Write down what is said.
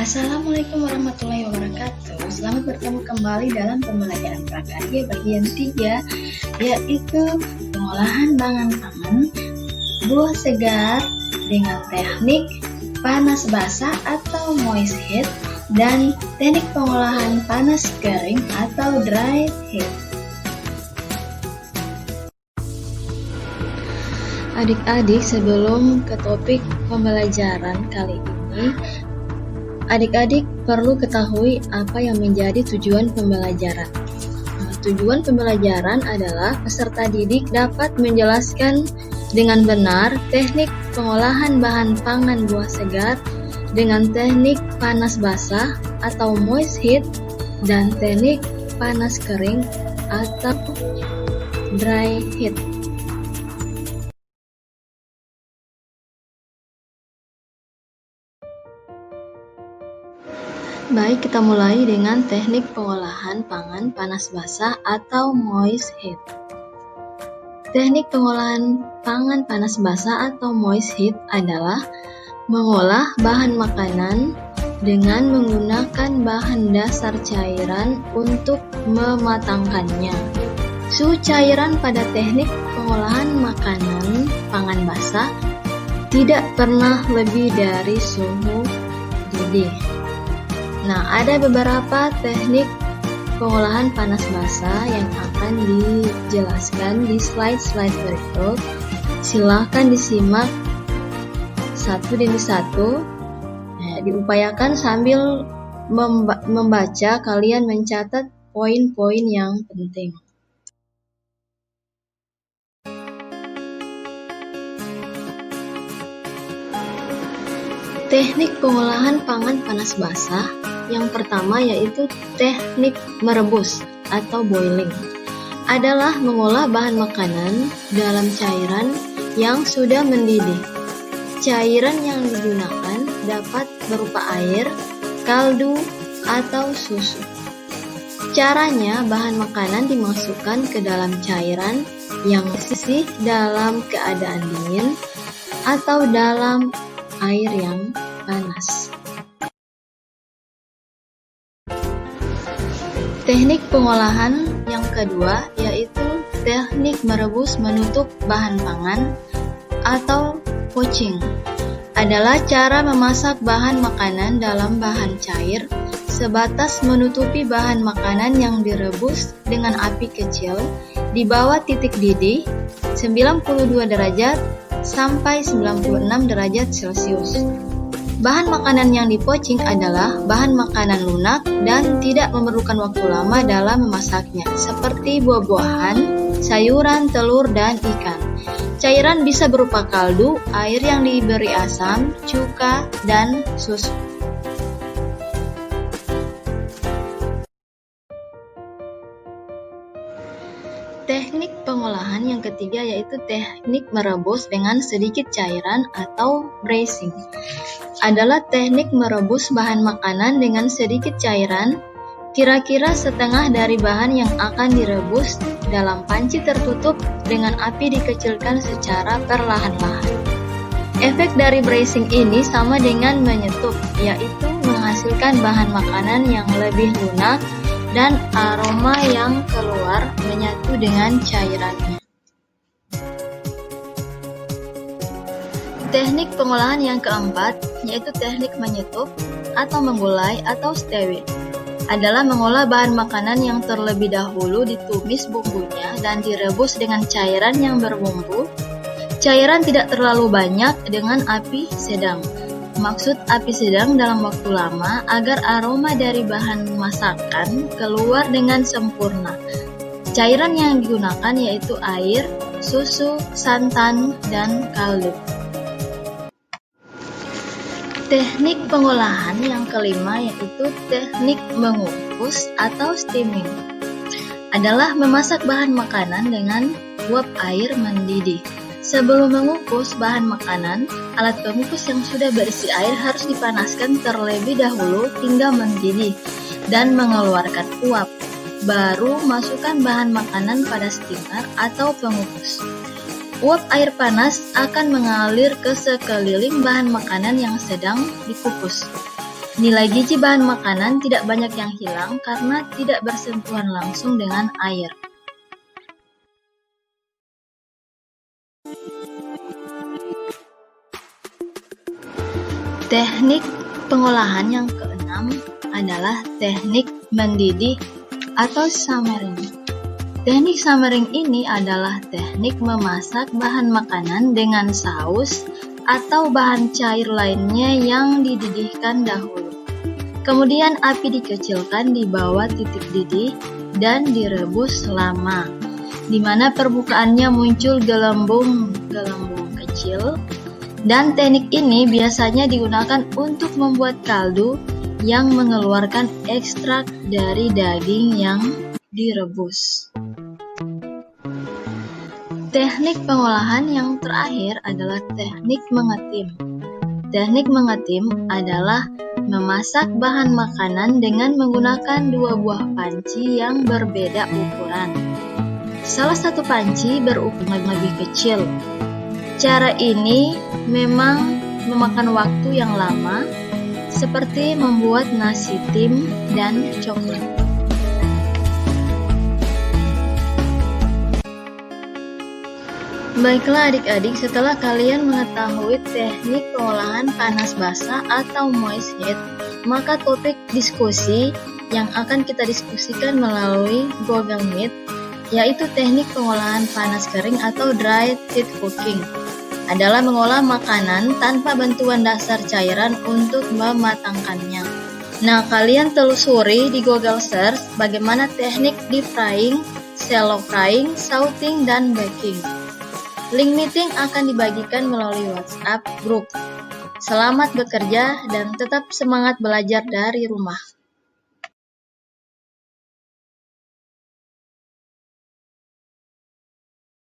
Assalamualaikum warahmatullahi wabarakatuh. Selamat bertemu kembali dalam pembelajaran prakarya bagian 3, yaitu pengolahan bahan buah segar dengan teknik panas basah atau moist heat dan teknik pengolahan panas kering atau dry heat. Adik-adik, sebelum ke topik pembelajaran kali ini, adik-adik perlu ketahui apa yang menjadi tujuan pembelajaran. Tujuan pembelajaran adalah peserta didik dapat menjelaskan dengan benar teknik pengolahan bahan pangan buah segar dengan teknik panas basah atau moist heat dan teknik panas kering atau dry heat. Baik, kita mulai dengan teknik pengolahan pangan panas basah atau moist heat. Teknik pengolahan pangan panas basah atau moist heat adalah mengolah bahan makanan dengan menggunakan bahan dasar cairan untuk mematangkannya. Suhu cairan pada teknik pengolahan makanan pangan basah tidak pernah lebih dari suhu didih. Nah, ada beberapa teknik pengolahan panas basah yang akan dijelaskan di slide-slide berikut. Silahkan disimak satu demi satu. Diupayakan sambil membaca, kalian mencatat poin-poin yang penting. Teknik pengolahan pangan panas basah yang pertama yaitu teknik merebus atau boiling, adalah mengolah bahan makanan dalam cairan yang sudah mendidih. Cairan yang digunakan dapat berupa air, kaldu, atau susu. Caranya, bahan makanan dimasukkan ke dalam cairan yang masih dalam keadaan dingin atau dalam air yang panas. Teknik pengolahan yang kedua yaitu teknik merebus menutup bahan pangan atau poaching, adalah cara memasak bahan makanan dalam bahan cair sebatas menutupi bahan makanan yang direbus dengan api kecil di bawah titik didih 92 derajat sampai 96 derajat Celcius. Bahan makanan yang dipoaching adalah bahan makanan lunak dan tidak memerlukan waktu lama dalam memasaknya, seperti buah-buahan, sayuran, telur, dan ikan. Cairan bisa berupa kaldu, air yang diberi asam, cuka, dan susu. Teknik pengolahan yang ketiga yaitu teknik merebus dengan sedikit cairan atau braising, adalah teknik merebus bahan makanan dengan sedikit cairan, kira-kira setengah dari bahan yang akan direbus dalam panci tertutup dengan api dikecilkan secara perlahan-lahan. Efek dari braising ini sama dengan menyetup, yaitu menghasilkan bahan makanan yang lebih lunak dan aroma yang keluar menyatu dengan cairannya. Teknik pengolahan yang keempat yaitu teknik menyetup atau menggulai atau stewing, adalah mengolah bahan makanan yang terlebih dahulu ditumis bumbunya dan direbus dengan cairan yang berbumbu. Cairan tidak terlalu banyak dengan api sedang. Maksud api sedang dalam waktu lama agar aroma dari bahan masakan keluar dengan sempurna. Cairan yang digunakan yaitu air, susu, santan, dan kaldu. Teknik pengolahan yang kelima yaitu teknik mengukus atau steaming, adalah memasak bahan makanan dengan uap air mendidih. Sebelum mengukus bahan makanan, alat pengukus yang sudah berisi air harus dipanaskan terlebih dahulu hingga mendidih dan mengeluarkan uap. Baru masukkan bahan makanan pada steamer atau pengukus. Uap air panas akan mengalir ke sekeliling bahan makanan yang sedang dikukus. Nilai gizi bahan makanan tidak banyak yang hilang karena tidak bersentuhan langsung dengan air. Teknik pengolahan yang keenam adalah teknik mendidih atau simmering. Teknik simmering ini adalah teknik memasak bahan makanan dengan saus atau bahan cair lainnya yang dididihkan dahulu. Kemudian api dikecilkan di bawah titik didih dan direbus lama, di mana permukaannya muncul gelembung-gelembung kecil. Dan teknik ini biasanya digunakan untuk membuat kaldu yang mengeluarkan ekstrak dari daging yang direbus. Teknik pengolahan yang terakhir adalah teknik mengetim. Teknik mengetim adalah memasak bahan makanan dengan menggunakan dua buah panci yang berbeda ukuran. Salah satu panci berukuran lebih kecil. Cara ini memang memakan waktu yang lama, seperti membuat nasi tim dan coklat. Baiklah adik-adik, setelah kalian mengetahui teknik pengolahan panas basah atau moist heat, maka topik diskusi yang akan kita diskusikan melalui Google Meet, yaitu teknik pengolahan panas kering atau dry heat cooking, adalah mengolah makanan tanpa bantuan dasar cairan untuk mematangkannya. Nah, kalian telusuri di Google Search bagaimana teknik deep frying, shallow frying, sautéing, dan baking. Link meeting akan dibagikan melalui WhatsApp group. Selamat bekerja dan tetap semangat belajar dari rumah.